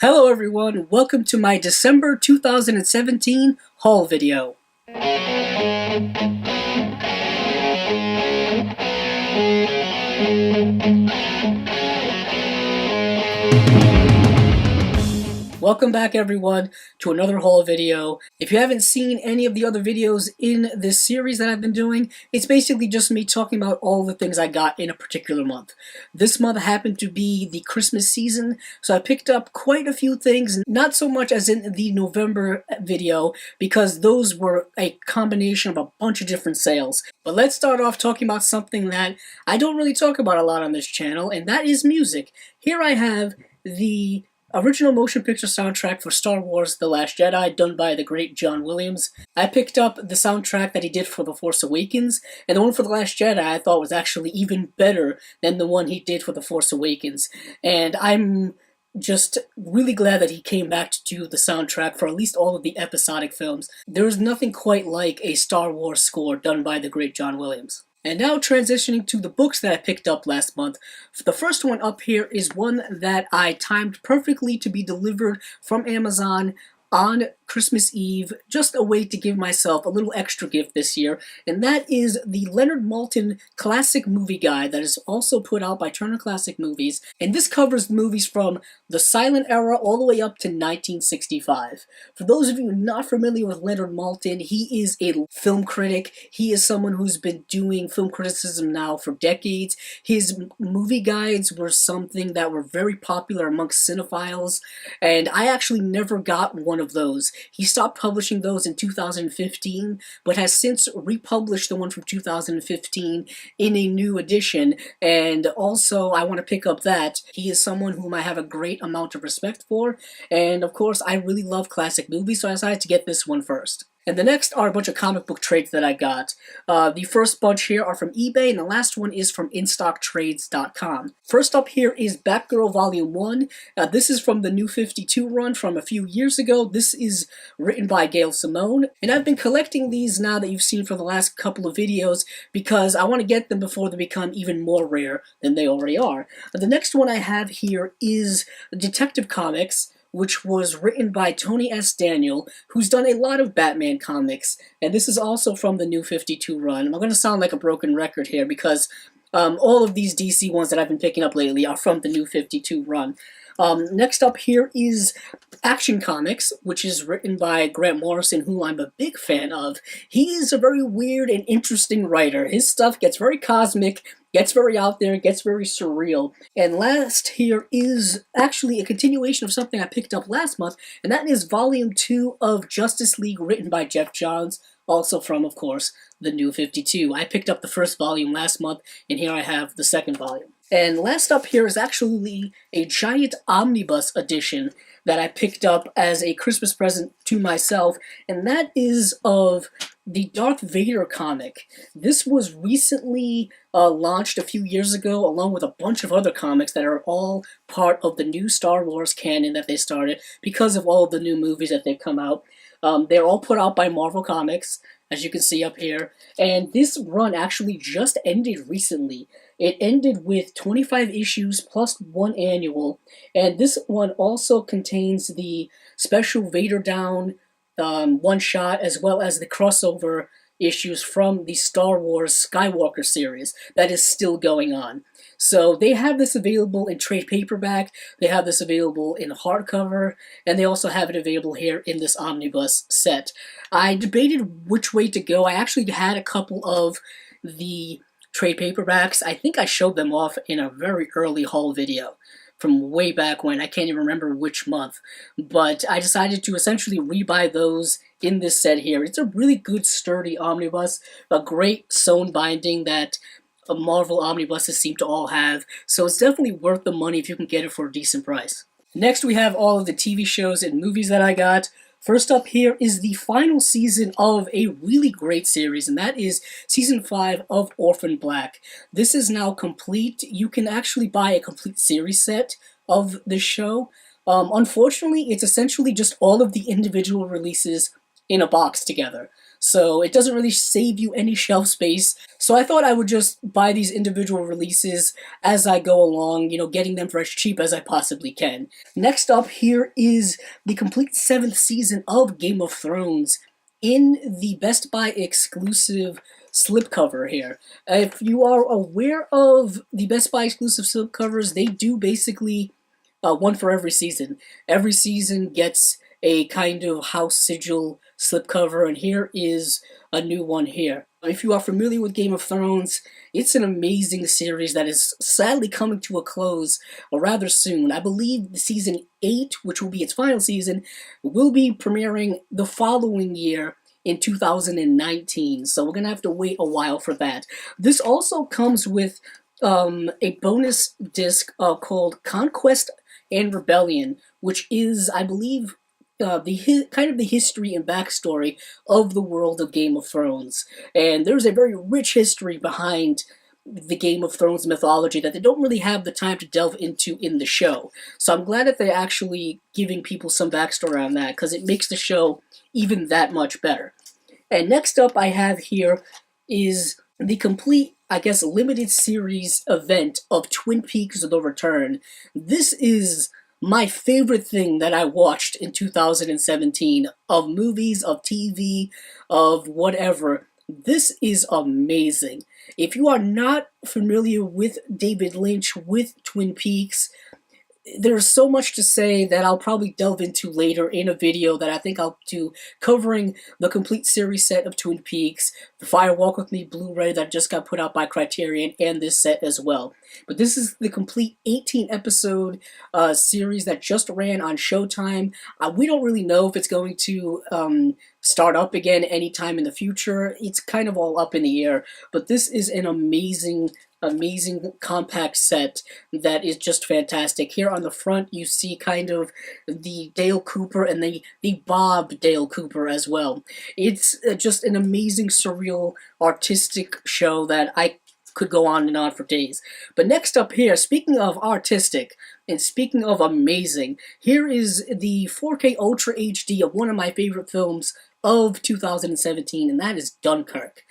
Hello everyone, welcome to my December 2017 haul video. Welcome back everyone to another haul video. If you haven't seen any of the other videos in this series that I've been doing, it's basically just me talking about all the things I got in a particular month. This month happened to be the Christmas season, so I picked up quite a few things, not so much as in the November video, because those were a combination of a bunch of different sales. But let's start off talking about something that I don't really talk about a lot on this channel, and that is music. Here I have the original motion picture soundtrack for Star Wars The Last Jedi, done by the great John Williams. I picked up the soundtrack that he did for The Force Awakens, and the one for The Last Jedi I thought was actually even better than the one he did for The Force Awakens. And I'm just really glad that he came back to do the soundtrack for at least all of the episodic films. There's nothing quite like a Star Wars score done by the great John Williams. And now transitioning to the books that I picked up last month. The first one up here is one that I timed perfectly to be delivered from Amazon on Christmas Eve, just a way to give myself a little extra gift this year, and that is the Leonard Maltin Classic Movie Guide that is also put out by Turner Classic Movies, and this covers movies from the silent era all the way up to 1965. For those of you not familiar with Leonard Maltin, he is a film critic. He is someone who's been doing film criticism now for decades. His movie guides were something that were very popular amongst cinephiles, and I actually never got one of those. He stopped publishing those in 2015, but has since republished the one from 2015 in a new edition, and also I want to pick up that. He is someone whom I have a great amount of respect for, and of course I really love classic movies, so I decided to get this one first. And the next are a bunch of comic book trades that I got. The first bunch here are from eBay, and the last one is from InStockTrades.com. First up here is Batgirl Volume 1. This is from the New 52 run from a few years ago. This is written by Gail Simone, and I've been collecting these now that you've seen for the last couple of videos because I want to get them before they become even more rare than they already are. The next one I have here is Detective Comics, which was written by Tony S. Daniel, who's done a lot of Batman comics, and this is also from the New 52 run. I'm going to sound like a broken record here because all of these DC ones that I've been picking up lately are from the New 52 run. Next up here is Action Comics, which is written by Grant Morrison, who I'm a big fan of. He is a very weird and interesting writer. His stuff gets very cosmic, gets very out there, gets very surreal. And last here is actually a continuation of something I picked up last month, and that is Volume 2 of Justice League, written by Jeff Johns, also from, of course, the New 52. I picked up the first volume last month, and here I have the second volume. And last up here is actually a giant omnibus edition that I picked up as a Christmas present to myself, and that is of the Darth Vader comic. This was recently launched a few years ago, along with a bunch of other comics that are all part of the new Star Wars canon that they started because of all of the new movies that they've come out. They're all put out by Marvel Comics, as you can see up here, and this run actually just ended recently. It ended with 25 issues plus one annual, and this one also contains the special Vader Down one-shot, as well as the crossover issues from the Star Wars Skywalker series that is still going on. So they have this available in trade paperback, they have this available in hardcover, and they also have it available here in this omnibus set. I debated which way to go. I actually had a couple of the trade paperbacks. I think I showed them off in a very early haul video from way back when. I can't even remember which month, but I decided to essentially rebuy those in this set here. It's a really good sturdy omnibus, a great sewn binding that Marvel omnibuses seem to all have, so it's definitely worth the money if you can get it for a decent price. Next we have all of the TV shows and movies that I got. First up here is the final season of a really great series, and that is Season 5 of Orphan Black. This is now complete. You can actually buy a complete series set of the show. Unfortunately, it's essentially just all of the individual releases in a box together. So it doesn't really save you any shelf space. So I thought I would just buy these individual releases as I go along, getting them for as cheap as I possibly can. Next up here is the complete 7th season of Game of Thrones in the Best Buy exclusive slipcover here. If you are aware of the Best Buy exclusive slipcovers, they do basically one for every season. Every season gets a kind of house sigil slipcover, and here is a new one here. If you are familiar with Game of Thrones, it's an amazing series that is sadly coming to a close rather soon. I believe season 8, which will be its final season, will be premiering the following year in 2019, so we're going to have to wait a while for that. This also comes with a bonus disc called Conquest and Rebellion, which is, I believe, kind of the history and backstory of the world of Game of Thrones. And there's a very rich history behind the Game of Thrones mythology that they don't really have the time to delve into in the show. So I'm glad that they're actually giving people some backstory on that, because it makes the show even that much better. And next up I have here is the complete, I guess, limited series event of Twin Peaks: The Return. This is my favorite thing that I watched in 2017, of movies, of TV, of whatever. This is amazing. If you are not familiar with David Lynch, with Twin Peaks, there's so much to say that I'll probably delve into later in a video that I think I'll do covering the complete series set of Twin Peaks, the Fire Walk With Me Blu-ray that just got put out by Criterion, and this set as well. But this is the complete 18-episode series that just ran on Showtime. We don't really know if it's going to start up again anytime in the future. It's kind of all up in the air, but this is an amazing compact set that is just fantastic. Here on the front you see kind of the Dale Cooper and the Bob Dale Cooper as well. It's just an amazing, surreal, artistic show that I could go on and on for days. But next up here, speaking of artistic and speaking of amazing, here is the 4K Ultra HD of one of my favorite films of 2017, and that is Dunkirk,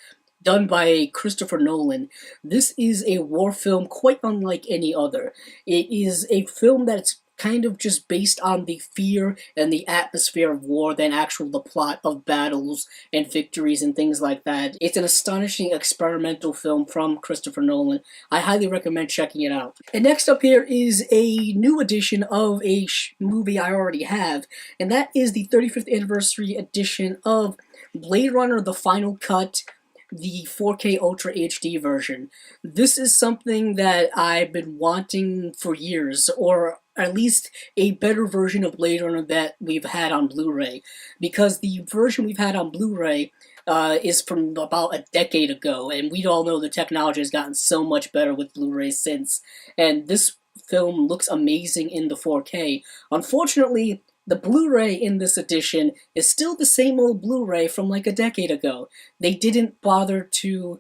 done by Christopher Nolan. This is a war film quite unlike any other. It is a film that's kind of just based on the fear and the atmosphere of war than the plot of battles and victories and things like that. It's an astonishing experimental film from Christopher Nolan. I highly recommend checking it out. And next up here is a new edition of a movie I already have, and that is the 35th anniversary edition of Blade Runner: The Final Cut, the 4K Ultra HD version. This is something that I've been wanting for years, or at least a better version of Blade Runner that we've had on Blu-ray, because the version we've had on Blu-ray is from about a decade ago, and we all know the technology has gotten so much better with Blu-ray since, and this film looks amazing in the 4K. Unfortunately, the Blu-ray in this edition is still the same old Blu-ray from like a decade ago. They didn't bother to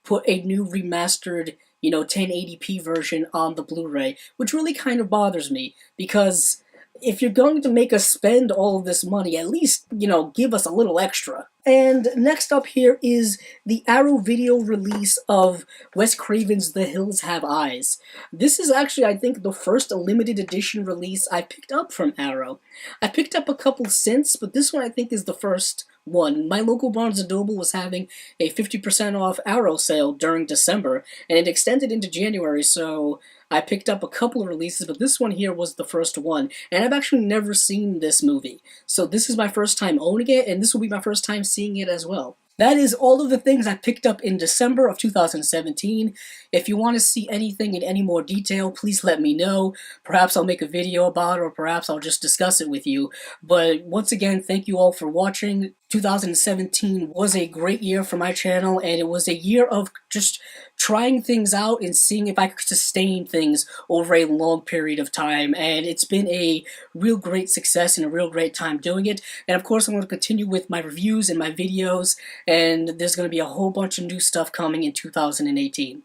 put a new remastered, 1080p version on the Blu-ray, which really kind of bothers me, because if you're going to make us spend all of this money, at least, give us a little extra. And next up here is the Arrow Video release of Wes Craven's The Hills Have Eyes. This is actually, I think, the first limited edition release I picked up from Arrow. I picked up a couple since, but this one I think is the first one. My local Barnes & Noble was having a 50% off Arrow sale during December, and it extended into January, so I picked up a couple of releases, but this one here was the first one, and I've actually never seen this movie. So this is my first time owning it, and this will be my first time seeing it as well. That is all of the things I picked up in December of 2017. If you want to see anything in any more detail, please let me know. Perhaps I'll make a video about it, or perhaps I'll just discuss it with you. But once again, thank you all for watching. 2017 was a great year for my channel, and it was a year of just trying things out and seeing if I could sustain things over a long period of time, and it's been a real great success and a real great time doing it. And of course I'm going to continue with my reviews and my videos, and there's going to be a whole bunch of new stuff coming in 2018.